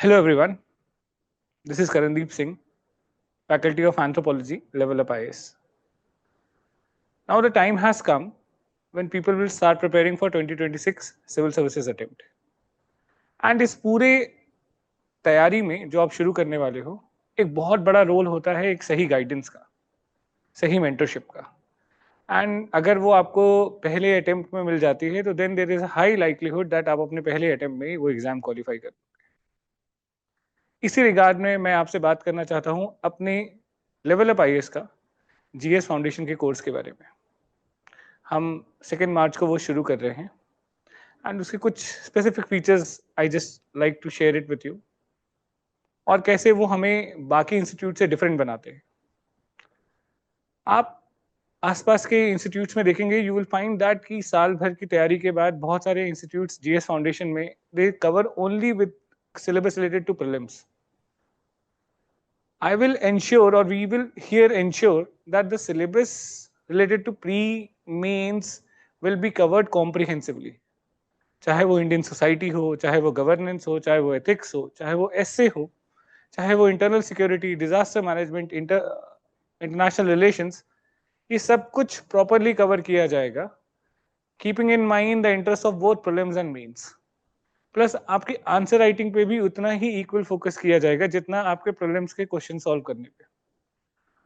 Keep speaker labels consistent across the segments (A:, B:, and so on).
A: Hello everyone, this is Karandeep Singh, Faculty of Anthropology, LevelUp IAS. Now the time has come when people will start preparing for 2026 Civil Services attempt. And इस पूरे तैयारी में जो आप शुरू करने वाले हो, एक बहुत बड़ा रोल होता है एक सही गाइडेंस का, सही मेंटरशिप का. एंड अगर वो आपको पहले अटेम्प्ट में मिल जाती है तो then there is a high likelihood that आप अपने पहले अटेम्प्ट में ही वो एग्जाम क्वालिफाई कर. इसी रिगार्ड में मैं आपसे बात करना चाहता हूं अपने लेवलअप आईएएस का जीएस फाउंडेशन के कोर्स के बारे में. हम 2 मार्च को वो शुरू कर रहे हैं एंड उसके कुछ specific features I just like to share it with you और कैसे वो हमें बाकी इंस्टीट्यूट से डिफरेंट बनाते हैं. आप आसपास के इंस्टीट्यूट्स में देखेंगे यू विल फाइंड दैट कि साल भर की तैयारी के बाद बहुत सारे इंस्टीट्यूट्स जीएस फाउंडेशन में they cover only with syllabus related to prelims. I will ensure or we will here ensure that the syllabus related to pre-mains will be covered comprehensively. चाहे वो इंडियन सोसाइटी हो, चाहे वो governance हो, चाहे वो ethics हो, चाहे वो एसए हो, चाहे वो internal security, disaster management, international relations, ये सब कुछ प्रॉपरली कवर किया जाएगा, keeping in mind the interest of both prelims and mains. Plus आपकी आंसर राइटिंग पे भी उतना ही इक्वल फोकस किया जाएगा जितना आपके प्रीलिम्स के क्वेश्चन सॉल्व करने पे.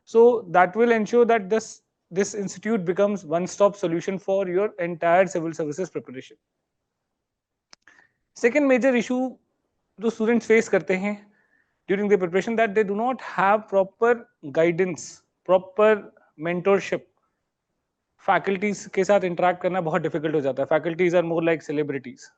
A: So that will ensure that this institute becomes one stop solution for your entire civil services preparation. Second major issue जो स्टूडेंट्स फेस करते हैं during the preparation that they do not have proper guidance, proper mentorship. Faculties के साथ interact करना बहुत difficult हो जाता है. Faculties are more like celebrities.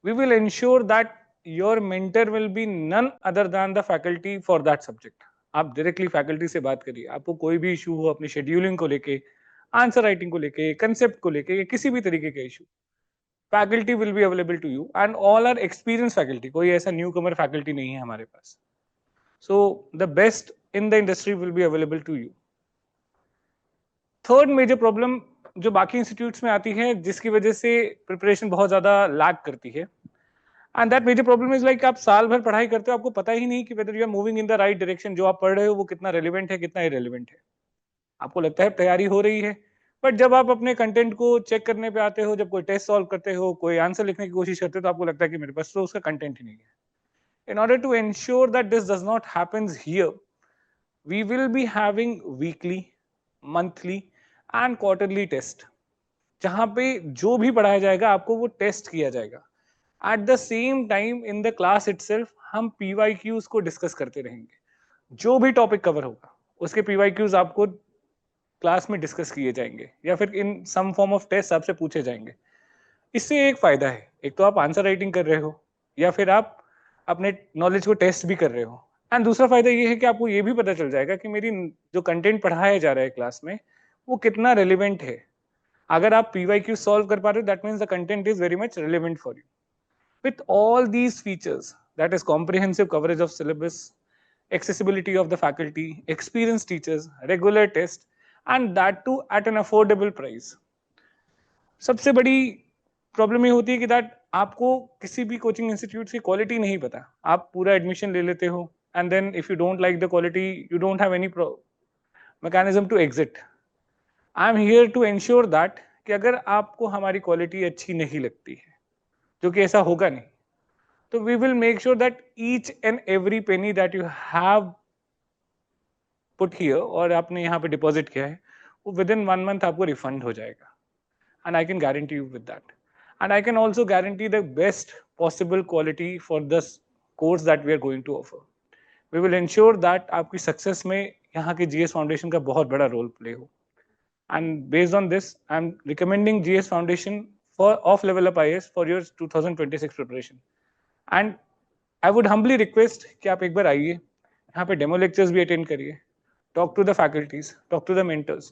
A: We will ensure that your mentor will be none other than the faculty for that subject. आप directly faculty से बात करिए. आपको कोई भी इशू हो अपनी शेड्यूलिंग को लेके, आंसर राइटिंग को लेके, कंसेप्ट को लेके या किसी भी तरीके का issue, faculty will be available to you and all are experience faculty. कोई ऐसा न्यू कमर फैकल्टी नहीं है हमारे पास. So the best in the industry will be available to you. Third major problem जो बाकी इंस्टीट्यूट्स में आती है जिसकी वजह से प्रिपरेशन बहुत ज्यादा लैग करती है, and that major problem is like आप साल भर पढ़ाई करते हो, आपको पता ही नहीं कि whether you are moving in the right direction. जो आप पढ़ रहे हो वो कितना रेलिवेंट है, कितना इरेलीवेंट है. आपको लगता है तैयारी हो रही है, बट जब आप अपने कंटेंट को चेक करने पे आते हो, जब कोई टेस्ट सॉल्व करते हो, कोई आंसर लिखने की कोशिश करते हो, तो आपको लगता है कि मेरे पास तो उसका कंटेंट ही नहीं है. In order to ensure that this does not happens here, we will be having weekly, monthly and quarterly test, जहां पे जो भी पढ़ाया जाएगा आपको वो टेस्ट किया जाएगा. At the same time in the class itself हम पीवाईक्यूज को डिस्कस करते रहेंगे. जो भी टॉपिक कवर होगा उसके पीवाईक्यूज आपको क्लास में डिस्कस किए जाएंगे या फिर इन सम फॉर्म ऑफ टेस्ट आपसे पूछे जाएंगे. इससे एक फायदा है, एक तो आप आंसर राइटिंग कर रहे हो या फिर आप अपने नॉलेज को टेस्ट भी कर रहे हो. एंड दूसरा फायदा ये है कि आपको ये भी पता चल जाएगा कि मेरी जो कंटेंट पढ़ाया जा रहा है क्लास में वो कितना रेलिवेंट है. अगर आप पीवाईक्यू सॉल्व कर पा रहे हो, that means the content is very much relevant for you. With all these features, that is comprehensive coverage of syllabus, accessibility of the faculty, experienced teachers, regular tests, and that too at an affordable price. सबसे बड़ी problem ये होती है कि that आपको किसी भी coaching institute की क्वालिटी नहीं पता. आप पूरा एडमिशन ले लेते हो and then if you don't like the quality you don't have any mechanism to exit. I am here to ensure that कि अगर आपको हमारी क्वालिटी अच्छी नहीं लगती है, जो कि ऐसा होगा नहीं, तो we will make sure that each and every penny that you have put here और आपने यहाँ पे डिपॉजिट किया है वो विद इन 1 मंथ आपको रिफंड हो जाएगा. And I can guarantee you with that. And I can also guarantee the best possible quality for this course that we are going to offer. We will ensure that आपकी success में यहाँ के GS foundation का बहुत बड़ा role play हो. And based on this I am recommending GS foundation of LevelUp IAS for your 2026 preparation. And I would humbly request कि आप एक बार आइए, यहाँ पे डेमो लेक्चर्स भी अटेंड करिए, talk to the faculties, talk to the mentors,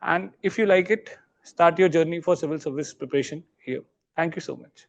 A: and if you like it, start your journey for civil service preparation here. Thank you so much.